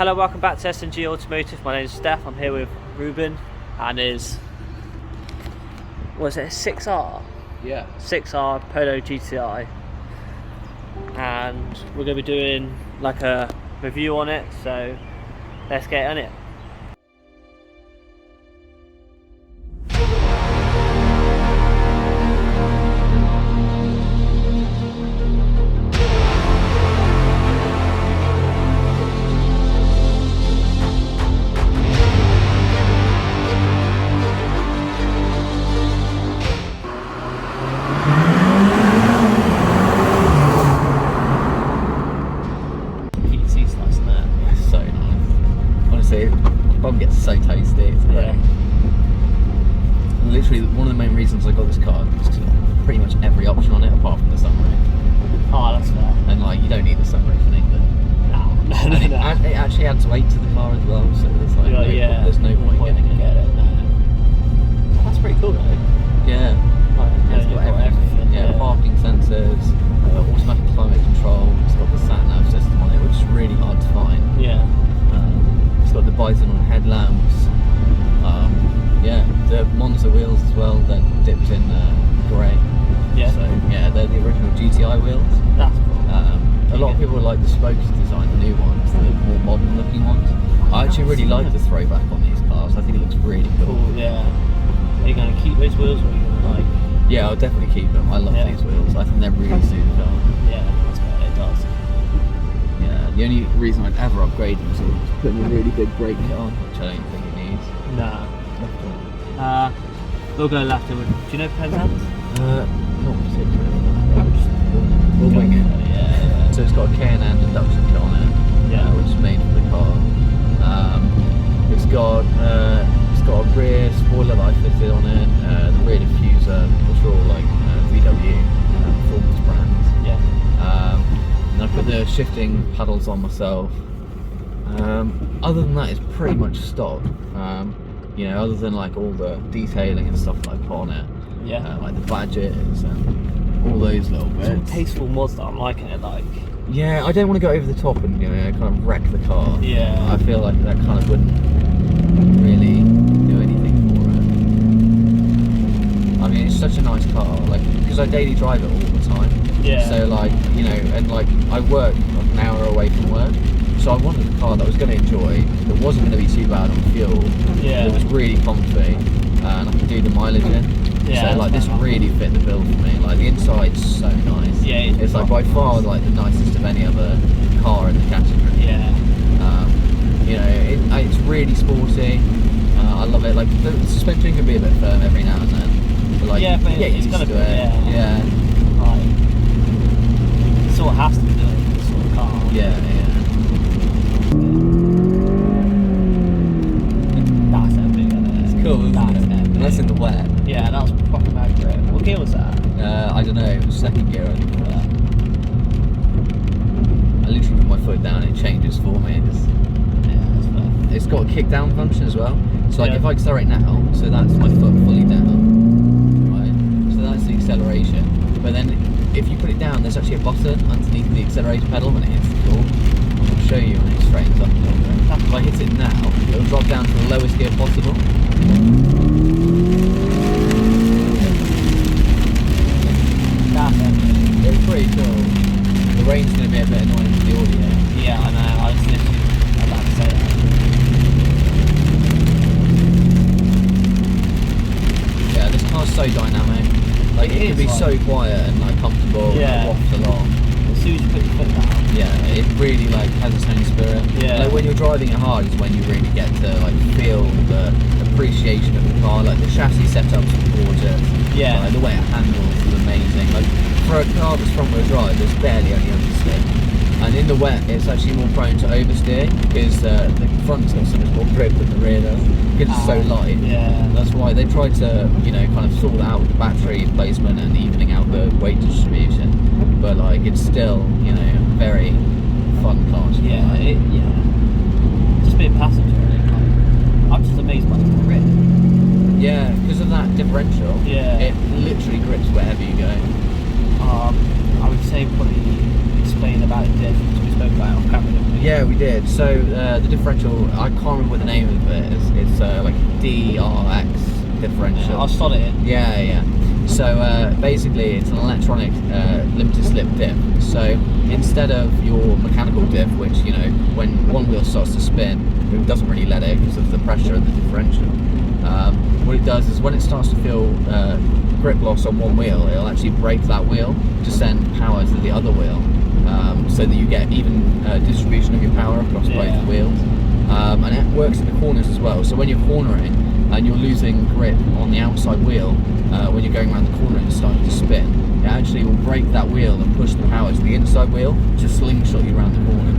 Hello, welcome back to S&G Automotive. My name is Steph. I'm here with Ruben and his, was it a 6R? Yeah. 6R Polo GTI. And we're going to be doing like a review on it, so let's get on it. Bum gets so tasty, it's great. Yeah. And literally, one of the main reasons I got this car is because pretty much every option on it apart from the sunroof. Oh, that's fair. And like, you don't need the sunroof in England. No. It actually adds weight to the car as well, so there's like there's no point getting it. No. That's pretty cool though. Yeah. It's got everything. Yeah, parking sensors, automatic climate control. It's got the sat nav system on it, which is really hard to find. Yeah. It's got the bison on headlamps. Yeah, the Monza wheels as well. They're dipped in grey. Yeah. So yeah, they're the original GTI wheels. That's cool. A lot of people like the spokes design, the new ones, the more modern looking ones. I actually really like the throwback on these cars. I think it looks really cool. Yeah. Are you going to keep those wheels, or are you going to like? Yeah, I'll definitely keep them. I love these wheels. I think they're really suited up. Yeah, that's what it does. Yeah, the only reason I'd ever upgrade them is putting a really big brake kit on, which I don't think it needs. No. We'll go left. Do you know Penzance? Not particularly. We'll wing it. Yeah. So it's got a K&N induction kit on it, which is made for the car. It's got a rear spoiler light fitted on it, the rear diffuser, which are all like VW performance brands. Yeah. And I put the shifting paddles on myself. Other than that, it's pretty much stock. You know, other than like all the detailing and stuff like on it. Yeah. Like the badges and all those little bits. Some tasteful mods that I'm liking it, like. Yeah, I don't want to go over the top and kind of wreck the car. Yeah. I feel like that kind of wouldn't really do anything for it. I mean, it's such a nice car, like, because I daily drive it all the time. Yeah. So like, and like I work like an hour away from work, so I wanted a car that I was going to enjoy, that wasn't going to be too bad on fuel, that was really comfy, and I could do the mileage in. Yeah, so like this really fit the bill for me. Like the inside's so nice. Yeah, it's like by far like the nicest of any other car in the category. Yeah. It's really sporty. I love it. Like the suspension can be a bit firm every now and then, but like but get used to it. Yeah. Like, it sort of has to be doing this sort of car. Yeah. That's epic, isn't it? It's cool, isn't it? Epic. That's in the wet. Yeah, that was proper bad grip. What gear was that? I don't know, it was second gear, I think. I literally put my foot down and it changes for me. That's fair. It's got a kick down function as well. So like if I accelerate now, so that's my foot fully down, right? So that's the acceleration. But then if you put it down, there's actually a button underneath the accelerator pedal when it hits the floor. I'll show you when it straightens up a little bit. If I hit it now, it'll drop down to the lowest gear possible. It's pretty cool. The rain's going to be a bit annoying for the audio. Yeah, I know. I was literally about to say that. Yeah, this car's so dynamic. Like it can be so quiet and like comfortable. Yeah. And waft along. As soon as you put your foot down. Yeah, it really like has its own spirit. Yeah. Like when you're driving it hard is when you really get to like feel the appreciation of the car. Like the chassis setup's gorgeous. Yeah. Like the way it handles is amazing. Like for a car that's front wheel drive, there's barely any understeer. And in the wet, it's actually more prone to oversteer because the front's got so much more grip than the rear does. Because it's so light. Yeah. That's why they tried to, kind of sort it out with the battery placement and evening out the weight distribution. But like, it's still, very fun car. Yeah. Just being passenger, I'm just amazed by the grip. Yeah, because of that differential. Yeah. It literally grips wherever you go. I would say probably explain about it diff we spoke about it on camera, didn't we? Yeah, we did. So the differential, I can't remember what the name of it is. It's like DRX differential. Yeah, I'll slot it in. Yeah. So basically, it's an electronic limited slip diff. So instead of your mechanical diff, which when one wheel starts to spin, it doesn't really let it because of the pressure and the differential. What it does is when it starts to feel grip loss on one wheel, it'll actually brake that wheel to send power to the other wheel, so that you get even distribution of your power across both wheels. And it works in the corners as well. So when you're cornering and you're losing grip on the outside wheel, when you're going around the corner and it's starting to spin, it actually will brake that wheel and push the power to the inside wheel to slingshot you around the corner.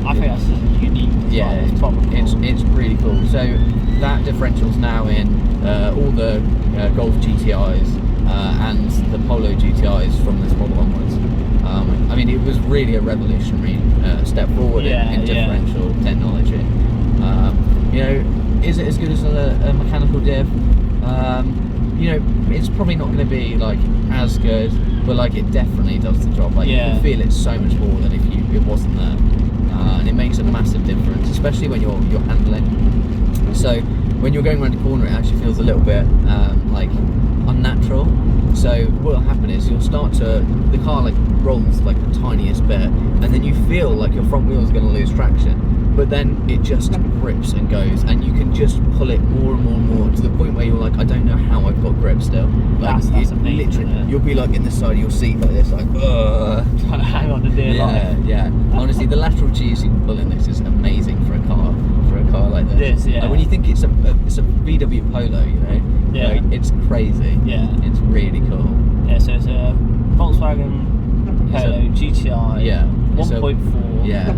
I think that's just unique. Yeah, it's proper cool. It's really cool. So that differential's now in all the Golf GTIs and the Polo GTIs from this model onwards. I mean, it was really a revolutionary step forward in differential technology. Is it as good as a mechanical diff? It's probably not going to be like as good, but like it definitely does the job. Like you can feel it so much more than if it wasn't there, and it makes a massive difference, especially when you're handling. So when you're going around the corner, it actually feels a little bit like unnatural. So what will happen is you'll start to, the car like rolls like the tiniest bit, and then you feel like your front wheel is going to lose traction, but then it just grips and goes, and you can just pull it more and more and more to the point where you're like, I don't know how I've got grip still. Like that's amazing, literally, you'll be like in the side of your seat like this, like trying to hang on to dear life. Yeah. Honestly, the lateral cheese you can pull in this is amazing for a car like this. Like when you think it's a VW Polo, like, it's crazy. Yeah, it's really cool. Yeah, so it's a Volkswagen Polo GTI. Yeah, 1.4. Yeah.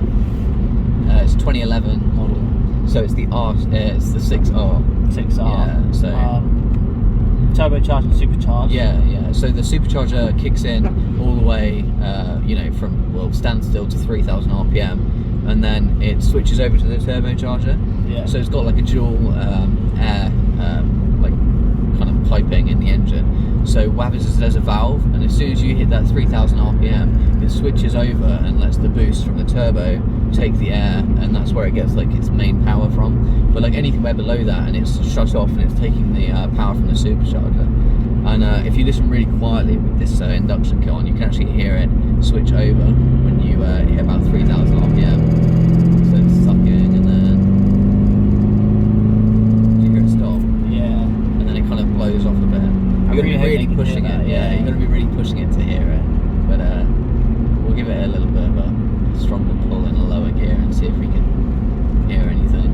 It's 2011 model, so it's the it's the 6R. 6R. Yeah, so turbocharged and supercharged. Yeah. So the supercharger kicks in all the way, from standstill to 3,000 RPM, and then it switches over to the turbocharger. Yeah. So it's got like a dual air, like kind of piping in the engine. So what happens is there's a valve, and as soon as you hit that 3,000 RPM, it switches over and lets the boost from the turbo take the air, and that's where it gets like its main power from. But like anything way below that, and it's shut off and it's taking the power from the supercharger. And if you listen really quietly with this induction kit on, you can actually hear it switch over when you hit about 3,000 RPM. So it's sucking, and then you hear it stop. Yeah. And then it kind of blows off a bit. You're going to be really pushing it. Yeah, you're going to be really pushing it to hear it. But we'll give it a little bit of a stronger pull in a lower gear and see if we can hear anything.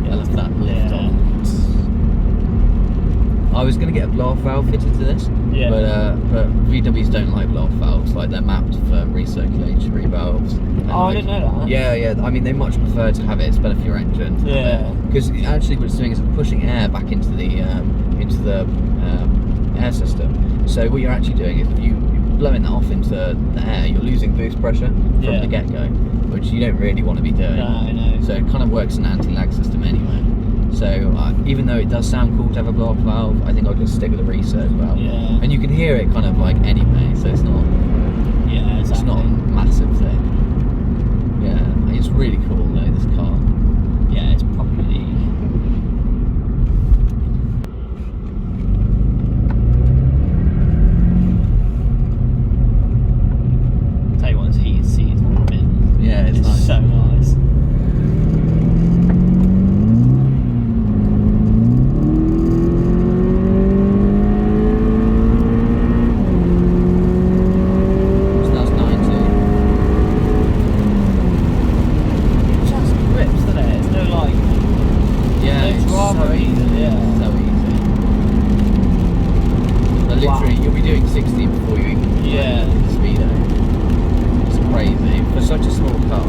I love that lift on. I was going to get a blow-off valve fitted to this, but VWs don't like blow-off valves. Like they're mapped for recirculatory valves. I didn't know that. Yeah. I mean, they much prefer to have it. It's better for your engine. Because actually, what it's doing is it's pushing air back into the air system. So what you're actually doing is if you're blowing that off into the air, you're losing boost pressure from the get-go, which you don't really want to be doing. No, I know. So it kind of works in an anti-lag system anyway. So even though it does sound cool to have a blow-off valve, I think I'll just stick with a recirc valve. Yeah. And you can hear it kind of like anyway, so it's not. Yeah, exactly. It's not a massive thing. Yeah, it's really cool though, this car. Yeah, it's properly unique. Tell you what, it's heated seats. Yeah, it's nice. So nice. Literally, you'll be doing 60 before you even hit the speedo. It's crazy for such a small car.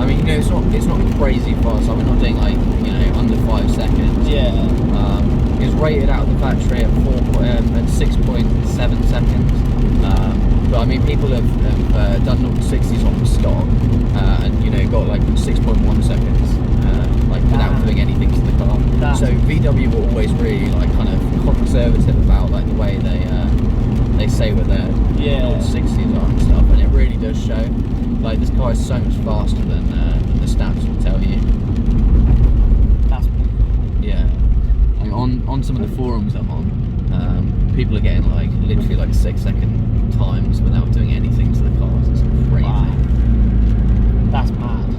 I mean, it's not crazy fast. I'm not doing like under 5 seconds. Yeah. It's rated out of the factory at 6.7 seconds. But I mean, people have done 0 to 60s on the stock, and got like 6.1 seconds, like without doing anything to the car. So VW were always really like kind of conservative about like the way they they say what their old 60s are and stuff, and it really does show. Like, this car is so much faster than the stats will tell you. That's pretty cool. Yeah. Like on some of the forums I'm on, people are getting like literally like 6-second times without doing anything to the cars. It's crazy. Wow. That's mad.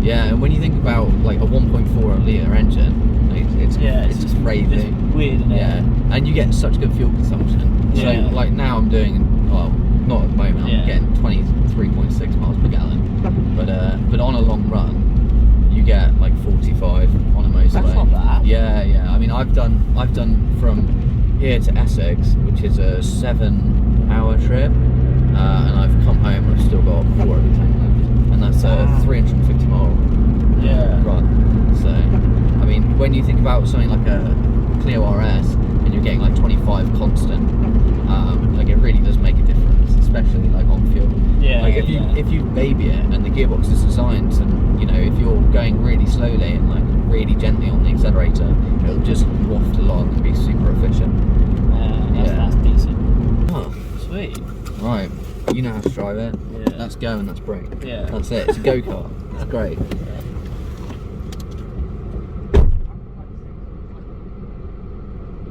Yeah, and when you think about like a 1.4 litre engine, like, it's just crazy. It's weird, isn't it? Yeah, and you get such good fuel consumption. Yeah. So like now I'm doing, well, not at the moment, I'm getting 23.6 miles per gallon, but on a long run, you get like 45 on a motorway. That's not bad. Yeah. I mean, I've done from here to Essex, which is a 7-hour trip, and I've come home and I've still got 4 of the tank left, and that's a 350 mile run. So, I mean, when you think about something like a Clio RS and you're getting like 25 constant, like it really does make a difference, especially like on fuel. Yeah. Like if you baby it and the gearbox is designed, and you know, if you're going really slowly and like really gently on the accelerator, it'll just waft along and be super efficient. That's decent. Oh, Sweet. right. You know how to drive it. Yeah. That's go and that's brake. Yeah. That's it. It's a go-kart. It's great.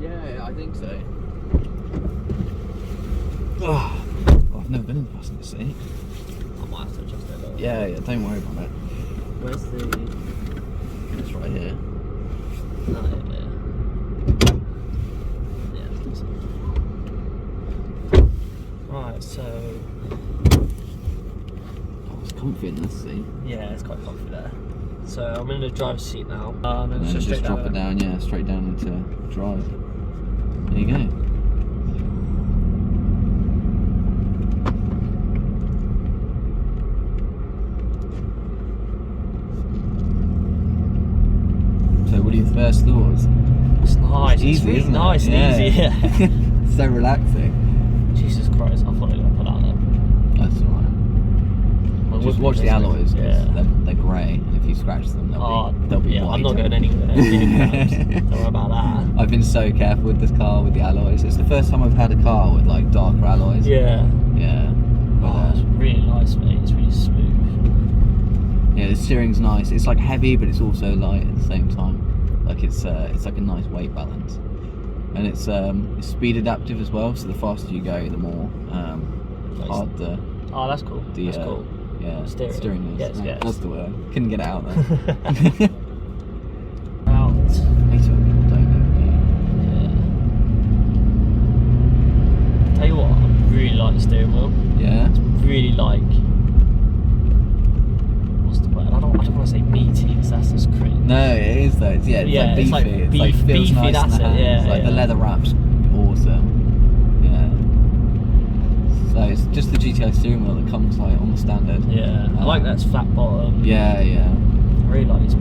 Yeah, I think so. Oh, I've never been in the passenger seat. I might have to adjust it a little. Yeah, don't worry about it. Where's the... It's right here. Oh, yeah. Yeah, it's decent. Right, so... Oh, it's comfy in this seat. Yeah, it's quite comfy there. So I'm in the driver's seat now. And then just drop it down, yeah, straight down into drive. There you go. So what are your first thoughts? It's nice. It's easy, it's really isn't it? nice and easy. Yeah. So relaxing. Jesus Christ, I thought I was going to put out then. That's alright. Just watch the alloys, because they're grey. If you scratch them, they'll be white. I'm not going anywhere. Don't worry about that. I've been so careful with this car with the alloys. It's the first time I've had a car with like darker alloys. Yeah. Yeah. Oh, it's really nice, mate. It's really smooth. Yeah, the steering's nice. It's like heavy, but it's also light at the same time. Like it's like a nice weight balance, and it's speed adaptive as well. So the faster you go, the more hard the. Oh, that's cool. That's cool. Yeah, steering is. Yes. That's the word. Couldn't get it out there. Out. Yeah. Tell you what, I really like the steering wheel. Yeah. It's really like. What's the word? I don't want to say meaty because that's just cringe. No, it is though. It's, it's like beefy. It feels beefy, nice that's in the it. hands. Yeah. Like the leather wrap's awesome. So it's just the GTI steering wheel that comes like on the standard. Yeah, I like that it's flat bottom. Yeah. I really like these.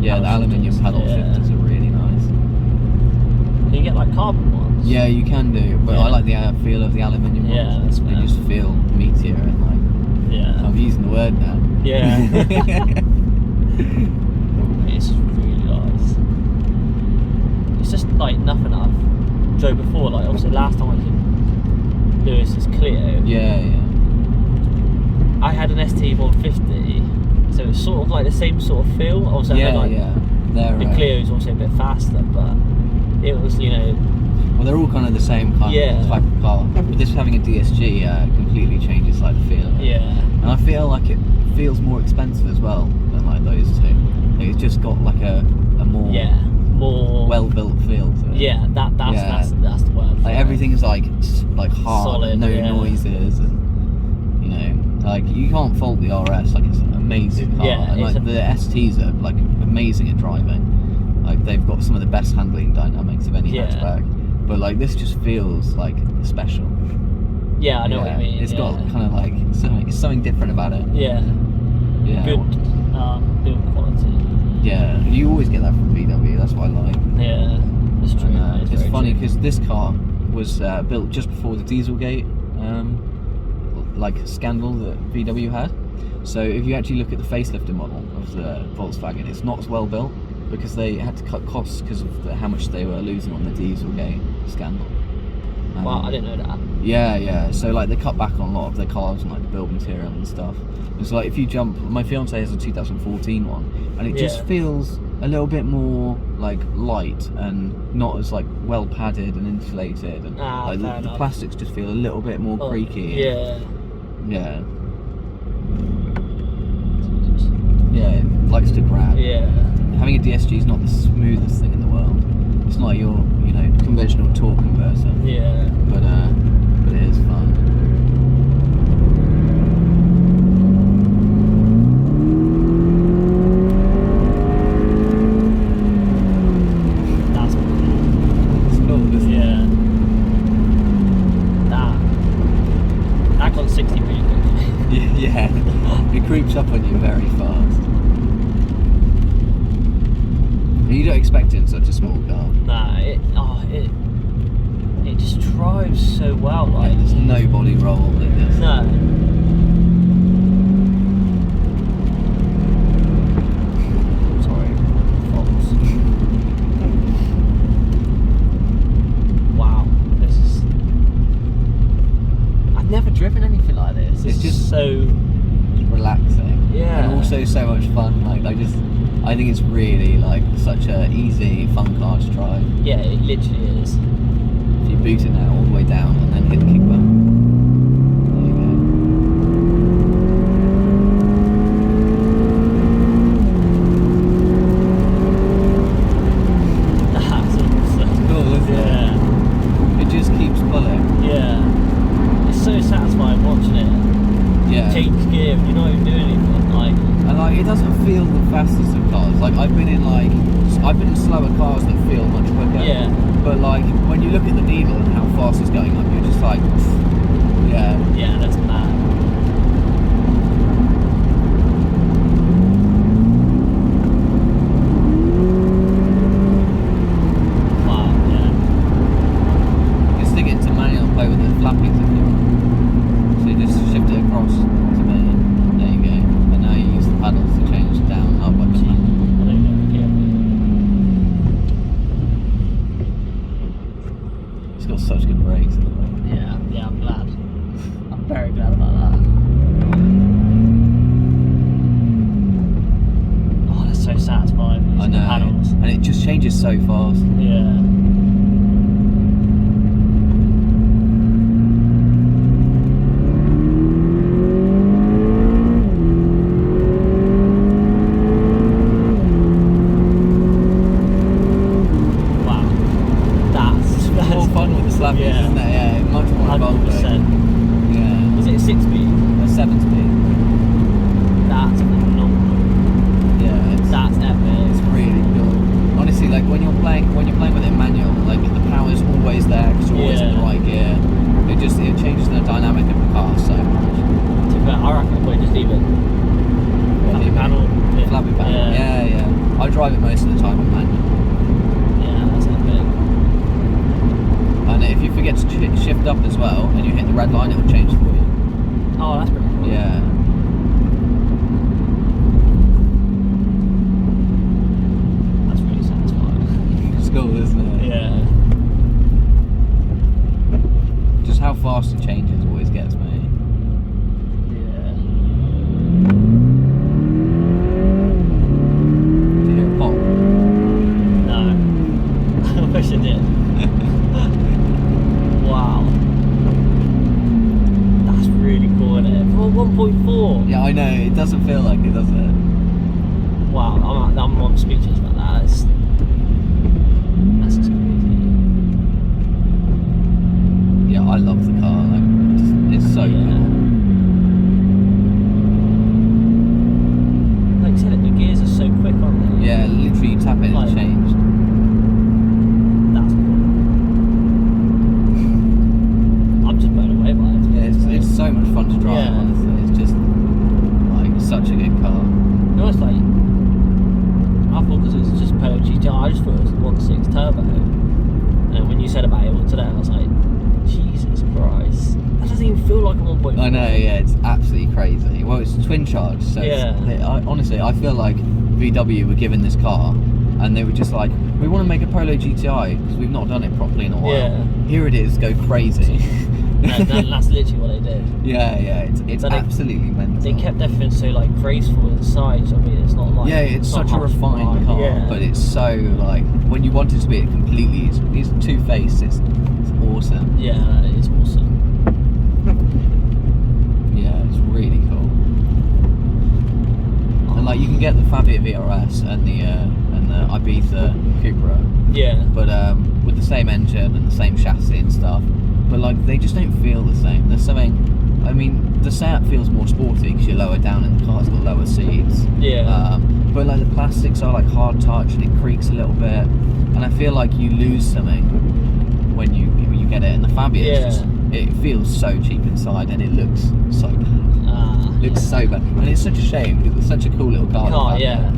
Yeah, the aluminium paddle shifters are really nice. Can you get like carbon ones? Yeah, you can do, but I like the feel of the aluminium ones. They just feel meatier and like. Yeah. I'm using the word now. Yeah. It's really nice. It's just like nothing I've drove before. Like obviously last time I did Lewis's Clio. Yeah. I had an ST150, so it's sort of like the same sort of feel. Obviously, the Clio is also a bit faster, but it was, Well, they're all kind of the same kind of type of car. But this having a DSG completely changes like the feel of it. Yeah. And I feel like it feels more expensive as well than like those two. Like, it's just got like a more well-built feel to it. Yeah, that's the word. Like everything is like hard, solid, and no noises, and like you can't fault the RS. Like it's an amazing car, and like the STs are like amazing at driving. Like they've got some of the best handling dynamics of any hatchback. But like this just feels like special. Yeah, I know what you mean. It's got kind of like something different about it. Yeah. Good build quality. Yeah, you always get that from VW. That's what I like. Yeah, that's true. And, it's funny because this car was built just before the Dieselgate scandal that VW had. So if you actually look at the facelifted model of the Volkswagen, it's not as well built because they had to cut costs because of how much they were losing on the Dieselgate scandal. Well, I didn't know that. Yeah. So like they cut back on a lot of their cars and like the build material and stuff. It's like if you jump, my fiance has a 2014 one, and it just feels a little bit more like light and not as like well padded and insulated, and like the plastics just feel a little bit more creaky. Yeah. Yeah, it likes to grab. Yeah. Having a DSG is not the smoothest thing in the world. It's not your, conventional torque converter. Yeah. But it is fun. That's cool. It's cool, isn't it? Yeah. That got 60 pretty quickly. Yeah. It creeps up on you very fast. You don't expect it in such a small car. Nah, it just drives so well. Like, there's no body roll in this. No. Sorry, Fox. Wow, this is. I've never driven anything like this. It's just so relaxing. Yeah. And also so much fun. I think it's really like such a easy, fun car to drive. Yeah, it literally is. If you boot it now all the way down and then hit the kick button. There you go. That's awesome. It's cool, isn't it? Yeah. It just keeps pulling. Yeah. It's so satisfying watching it. Yeah. Change gear, you're not even doing anything. And it doesn't feel the fastest of cars. I've been in slower cars that feel much quicker. Yeah. But when you look at the needle and how fast it's going up, you're just like, yeah. Yeah, that's mad. Wow, yeah. You can stick it into manual and play with the flappies if you want. So you just shift it across to main. There you go. And now you use the paddles to change down, up, and down. It's got such good brakes at the moment. Yeah, I'm glad. I'm very glad about that. Oh, that's so satisfying. I know. The paddles. And it just changes so fast. Yeah. Flappy, yeah. Isn't it? Yeah, much more involved. 100%. Yeah. Was it a 6-speed? A 7-speed. That's phenomenal. Yeah, that's epic. It's really cool. Honestly, when you're playing with it manual, the power's always there because you're always in the right gear. It changes the dynamic of the car so much. To be fair, I reckon I'll probably just leave it. Flappy paddle. Flappy paddle. Yeah. I drive it most of the time in manual. Yeah, that's epic. And if you forget to shift up as well and you hit the red line, it will change for you. Oh, that's pretty cool. Yeah. That's really satisfying. It's cool, isn't it? Yeah. Just how fast it changes always gets me. Yeah. Did you hear a pop? No. I wish I did. Wow. That's really cool, isn't it? For 1.4. Yeah, I know. It doesn't feel like it, does it? Wow, I'm speechless about that. That's just crazy. Yeah, I love the car. It's so cool. Like you said, the gears are so quick, aren't they? Yeah, literally you tap it and it's changed. That's cool. I'm just blown away by it. Yeah, it's so much fun to drive, honestly. It's just such a good car. You know, it's I thought because it was just Polo GTR, I just thought it was a 1.6 turbo. And when you said about it all today, I was like, Jesus Christ. That doesn't even feel like a 1.4. I know, yeah, it's absolutely crazy. Well, it's twin charge, so honestly, I feel like VW were given this car and they were just like, we want to make a Polo GTI because we've not done it properly in a while. Yeah. Here it is, go crazy. That's literally what they did. Yeah, it's absolutely mental. They kept everything so like graceful inside. So, I mean, it's not like it's such a refined car, but it's so like when you want it to be completely, it's two-faced. It's awesome. Yeah, it is awesome. Yeah, it's really cool. And like you can get the Fabia VRS and the Ibiza Cupra. Yeah. But with the same engine and the same chassis and stuff. But like they just don't feel the same. There's something. I mean, the Seat feels more sporty because you're lower down in the car. It's got lower seats. Yeah. But like the plastics are like hard touch and it creaks a little bit. And I feel like you lose something when you get it. And the Fabia, it feels so cheap inside and it looks so bad. Looks so bad, and it's such a shame because it's such a cool little car. But yeah,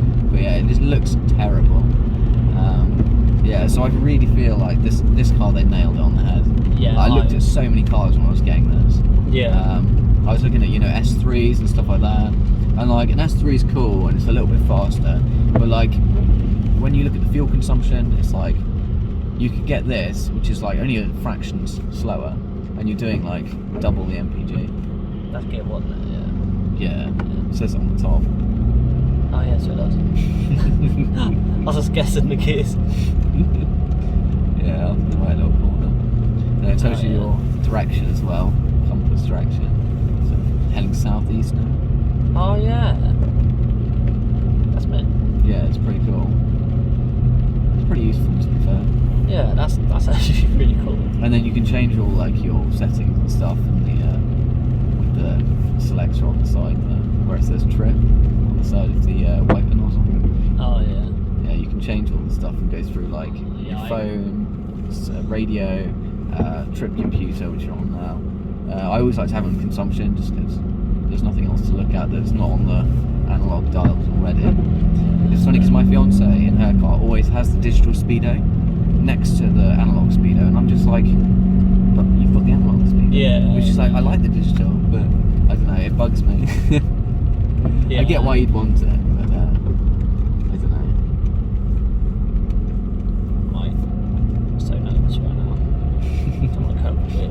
it just looks terrible. So I really feel like this car, they nailed it on the head. Yeah, I looked at so many cars when I was getting this. Yeah. I was looking at S3s and stuff like that, and like an S3 is cool and it's a little bit faster, but like when you look at the fuel consumption, it's like you could get this, which is like only a fraction slower, and you're doing like double the MPG. That's good, wasn't it? Yeah, it says it on the top. Oh yeah, so it does. I was just guessing the gears. Yeah, up in the right little corner. And it tells you your direction as well, compass direction. So heading southeast now. Oh yeah. That's mint. Yeah, it's pretty cool. It's pretty useful to be fair. Yeah, that's actually really cool. And then you can change all like your settings and stuff and with the selector on the side there, where it says trip on the side of the wiper nozzle. Oh yeah. Yeah, you can change all the stuff and go through like your phone, radio, trip computer, which you're on now. I always like to have it on consumption just because there's nothing else to look at that's not on the analog dials already. It's funny because my fiance in her car always has the digital speedo next to the analog speedo, and I'm just like, but you've got the analog speedo. Yeah. Which is like, I like the digital, but I don't know, it bugs me. I get why you'd want it, but I don't know. I'm so nervous right now.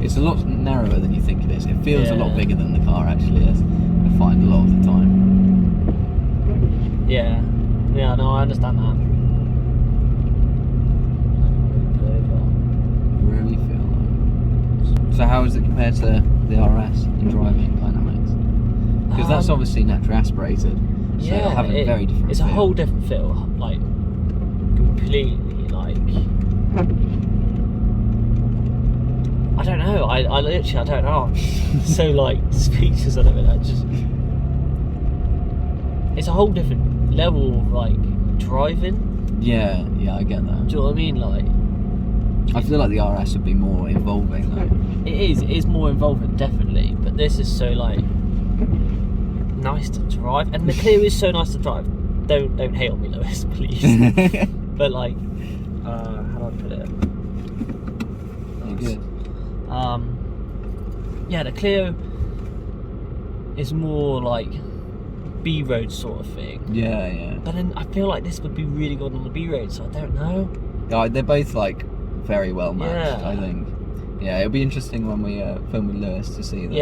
It's a lot narrower than you think it is. It feels a lot bigger than the car actually is, I find a lot of the time. Yeah. Yeah, no, I understand that. Really feel like. So how is it compared to the RS in driving dynamics? Because that's obviously naturally aspirated. So it'll have a very different It's feel. a whole different feel. Like, completely, like... I don't know. I literally, I don't know. I'm so, like, speechless at it. It's a whole different level of, like, driving. Yeah, I get that. Do you know what I mean? Like... I feel like the RS would be more involving though. It is more involving, definitely. But this is so, like... nice to drive, and the Clio is so nice to drive. Don't hate on me, Lewis, please. But like, how do I put it? You're good. Yeah, the Clio is more like B-road sort of thing. Yeah. But then I feel like this would be really good on the B-road, so I don't know. Yeah, they're both like very well matched. Yeah. I think. Yeah, it'll be interesting when we film with Lewis to see the So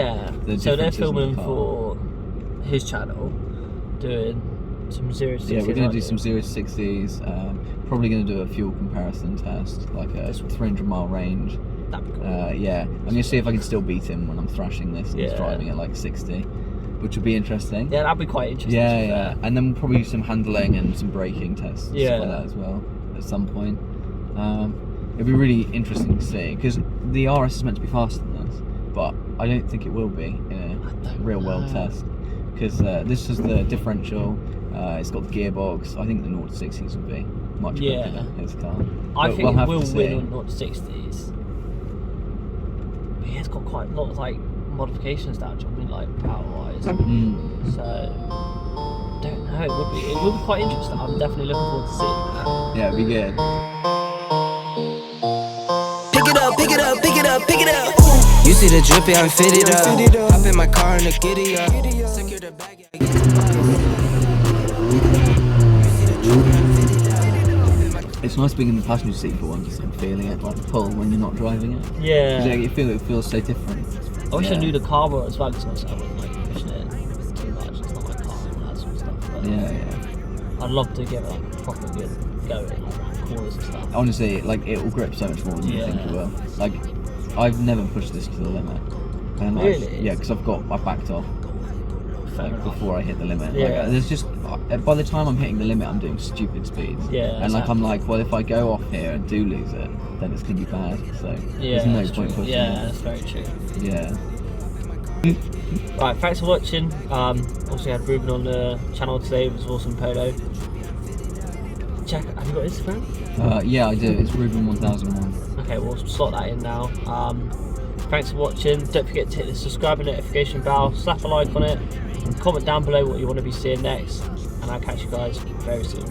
they're differences in the filming car. for his channel, doing some 0 to 60s. Yeah, we're going to do some 0 to 60s. Probably going to do a fuel comparison test, like a 300-mile range. That'd be cool. Yeah, I'm going to see if I can still beat him when I'm thrashing this and he's driving at like 60, which would be interesting. Yeah, that'd be quite interesting. Yeah. And then we'll probably do some handling and some braking tests like that as well at some point. It'd be really interesting to see because the RS is meant to be faster than this, but I don't think it will be in a real world test because this is the differential. It's got the gearbox. I think the 0 to 60s will be much quicker than his car. I think it will win on 0 to 60s. But yeah, it's got quite a lot of like modifications down. I mean, like power wise. So don't know. It would be quite interesting. I'm definitely looking forward to seeing that. Yeah, it'd be good. Pick it up. You see the drippy, I'm fitted up. Hop in my car and the giddy up. Secure the bag. You see the drippy, I'm fitted up. nice being in the passenger seat for one, just like feeling it, like the pull when you're not driving it. Yeah. You feel it feels so different. I wish I knew the carburetor as well, because I wouldn't like pushing it too much. It's not my car and that sort of stuff. But I'd love to give it like a proper good go in like corners and stuff. Honestly, like it will grip so much more than you think it will. Like I've never pushed this to the limit. And like, really? Yeah, because I backed off. Before I hit the limit. Yeah. Like, there's just by the time I'm hitting the limit, I'm doing stupid speeds. Yeah. And like I'm like, well, if I go off here and do lose it, then it's gonna be bad. So yeah, there's no point pushing it. That's very true. Yeah. Right, thanks for watching. Also had Ruben on the channel today with his awesome Polo. Check. Have you got Instagram? Yeah, I do. It's Ruben1001. Okay, we'll slot that in now. Thanks for watching. Don't forget to hit the subscribe and notification bell. Slap a like on it. Comment down below what you want to be seeing next, and I'll catch you guys very soon.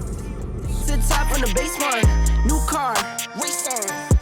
Sit top on the baseline, new car, race on.